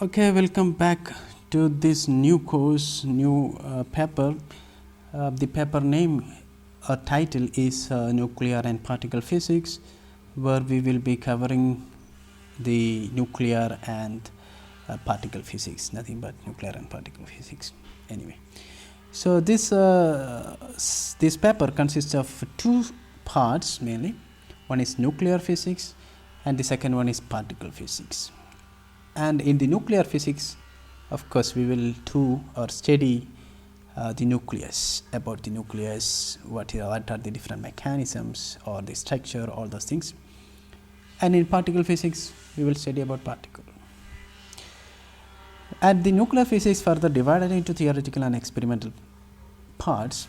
Okay, welcome back to this new course, new paper. The paper name or title is Nuclear and Particle Physics, where we will be covering the nuclear and particle physics, nothing but nuclear and particle physics. Anyway, so this paper consists of two parts mainly. One is nuclear physics, and the second one is particle physics. And in the nuclear physics, of course, we will do or study the nucleus, about the nucleus, what are the different mechanisms or the structure, all those things. And in particle physics, we will study about particle. And the nuclear physics further divided into theoretical and experimental parts,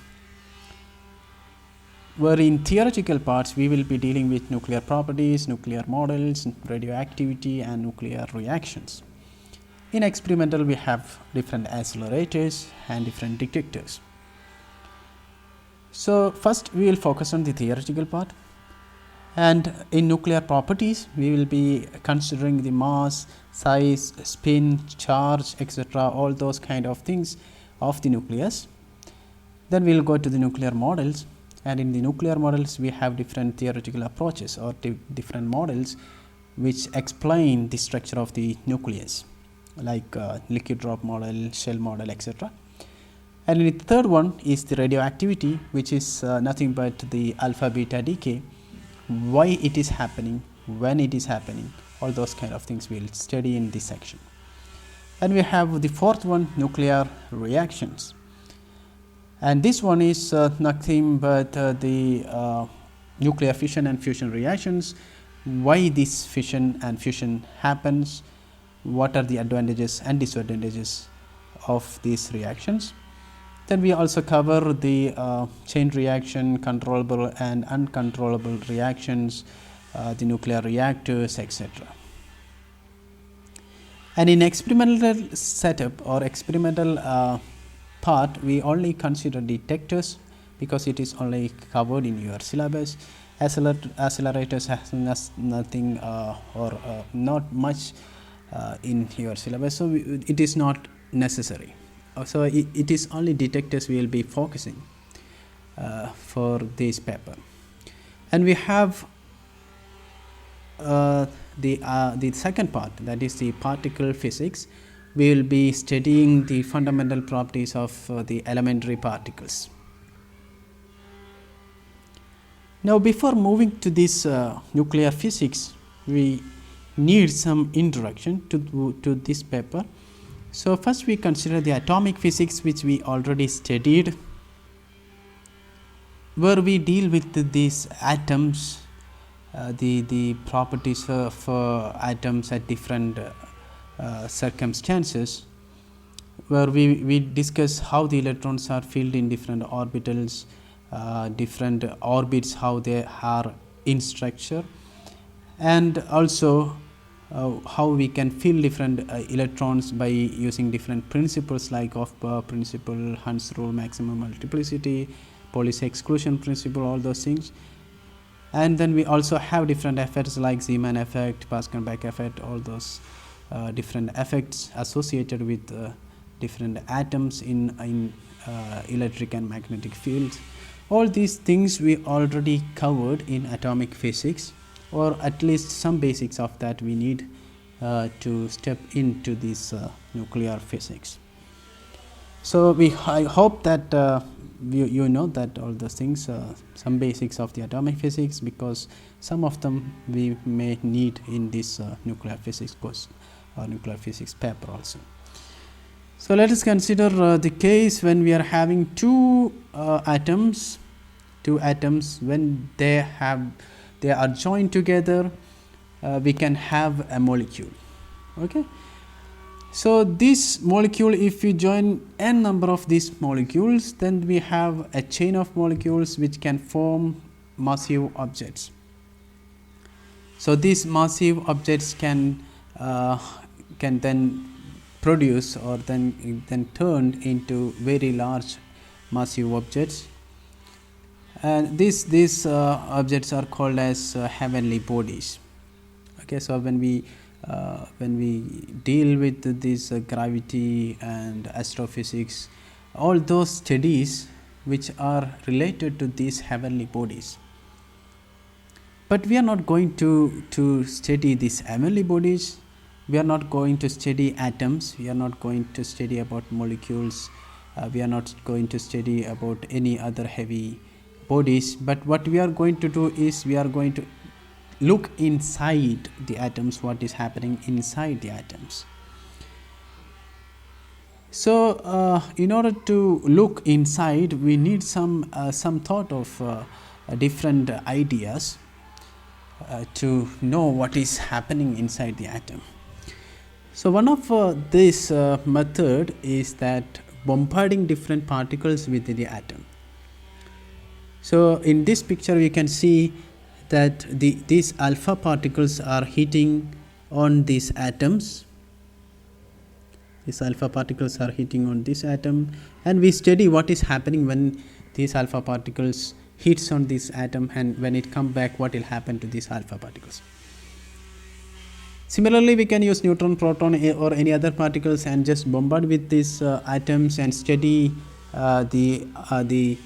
where in theoretical parts we will be dealing with nuclear properties, nuclear models, radioactivity and nuclear reactions. In experimental we have different accelerators and different detectors. So first we will focus on the theoretical part, and in nuclear properties we will be considering the mass, size, spin, charge, etc., all those kind of things of the nucleus. Then we will go to the nuclear models, and in the nuclear models we have different theoretical approaches or different models which explain the structure of the nucleus, like liquid drop model, shell model, etc. And the third one is the radioactivity, which is nothing but the alpha beta decay, why it is happening, when it is happening, all those kind of things we will study in this section. And we have the fourth one, nuclear reactions. And this one is nothing but the nuclear fission and fusion reactions, why this fission and fusion happens, what are the advantages and disadvantages of these reactions. Then we also cover the chain reaction, controllable and uncontrollable reactions, the nuclear reactors, etc. And in experimental setup or experimental part, we only consider detectors because it is only covered in your syllabus. Accelerators has nothing or not much in your syllabus, so it is not necessary. So it is only detectors we will be focusing for this paper. And we have the second part, that is the particle physics. We will be studying the fundamental properties of the elementary particles. Now, before moving to this nuclear physics, we need some introduction to this paper. So first we consider the atomic physics, which we already studied, where we deal with these atoms, the properties of atoms at different circumstances, where we discuss how the electrons are filled in different orbitals, different orbits, how they are in structure, and also how we can fill different electrons by using different principles like Aufbau principle, Hund's rule, maximum multiplicity, Pauli's exclusion principle, all those things. And then we also have different effects like Zeeman effect, Paschen-Beck effect, all those different effects associated with different atoms in electric and magnetic fields. All these things we already covered in atomic physics, or at least some basics of that we need to step into this nuclear physics. So I hope that you know that all those things, some basics of the atomic physics, because some of them we may need in this nuclear physics course or nuclear physics paper also. So let us consider the case when we are having two atoms, when they are joined together, we can have a molecule. Okay. So this molecule, if we join n number of these molecules, then we have a chain of molecules which can form massive objects. So these massive objects can then produce or then turned into very large massive objects. And these objects are called as heavenly bodies. Okay, so when we when we deal with this gravity and astrophysics, all those studies which are related to these heavenly bodies. But we are not going to study these heavenly bodies. We are not going to study atoms. We are not going to study about molecules. We are not going to study about any other heavy bodies. But what we are going to do is we are going to look inside the atoms, what is happening inside the atoms. So in order to look inside, we need some thought of different ideas to know what is happening inside the atom. So one of this method is that bombarding different particles within the atom. So in this picture we can see that these alpha particles are hitting on these atoms. These alpha particles are hitting on this atom, and we study what is happening when these alpha particles hits on this atom, and when it come back, what will happen to these alpha particles. Similarly, we can use neutron, proton or any other particles and just bombard with these atoms and study the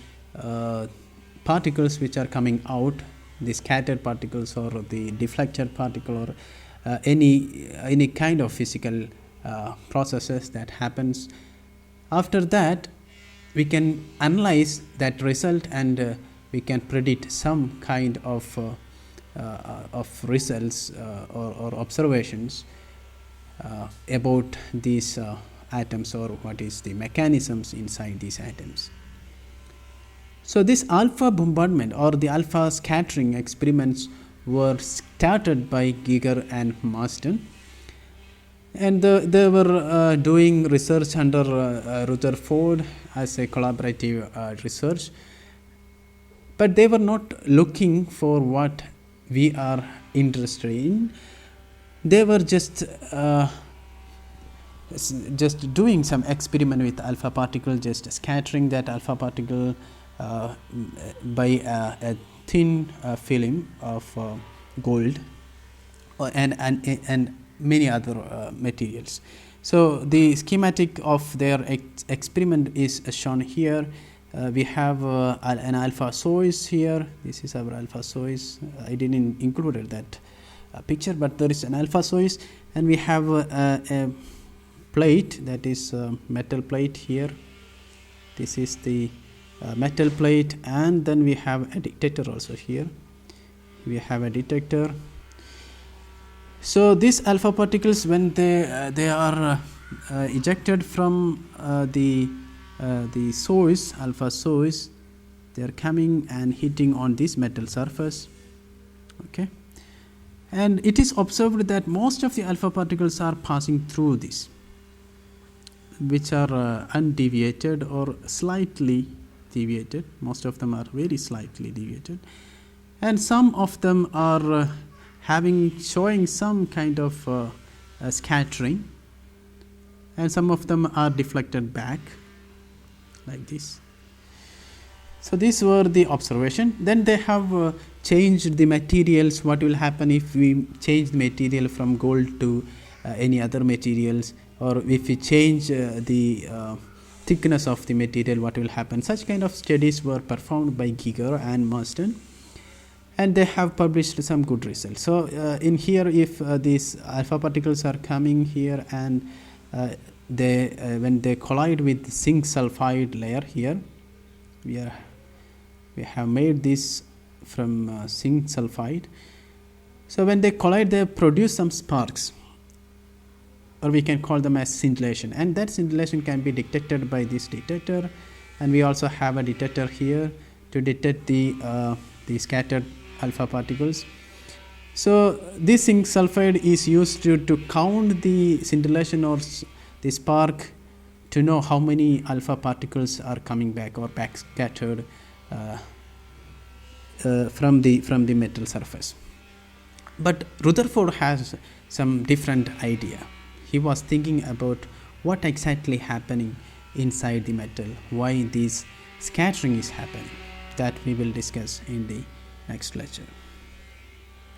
particles which are coming out, the scattered particles or the deflected particle or any kind of physical processes that happens. After that, we can analyze that result and we can predict some kind of results or observations about these atoms, or what is the mechanisms inside these atoms. So this alpha bombardment or the alpha scattering experiments were started by Giger and Marsden, and they were doing research under Rutherford as a collaborative research, but they were not looking for what we are interested in. They were just doing some experiment with alpha particle, just scattering that alpha particle by a thin film of gold and many other materials. So the schematic of their experiment is shown here. We have an alpha source here. This is our alpha source. I didn't include that picture, but there is an alpha source, and we have a plate, that is metal plate here. This is the metal plate, and then we have a detector also here. We have a detector. So these alpha particles, when they are ejected from the source, alpha source, they are coming and hitting on this metal surface. Okay, and it is observed that most of the alpha particles are passing through this, which are undeviated or slightly deviated. Most of them are very slightly deviated, and some of them are showing some kind of scattering, and some of them are deflected back like this. So these were the observation. Then they have changed the materials. What will happen if we change the material from gold to any other materials, or if we change the thickness of the material, what will happen? Such kind of studies were performed by Giger and Marsden, and they have published some good results. So in here, if these alpha particles are coming here and when they collide with the zinc sulfide layer here, we have made this from zinc sulfide. So when they collide, they produce some sparks, or we can call them as scintillation, and that scintillation can be detected by this detector. And we also have a detector here to detect the scattered alpha particles. So this zinc sulfide is used to count the scintillation or the spark, to know how many alpha particles are coming back or back scattered from the metal surface. But Rutherford has some different idea. He was thinking about what exactly happening inside the metal, why this scattering is happening. That we will discuss in the next lecture.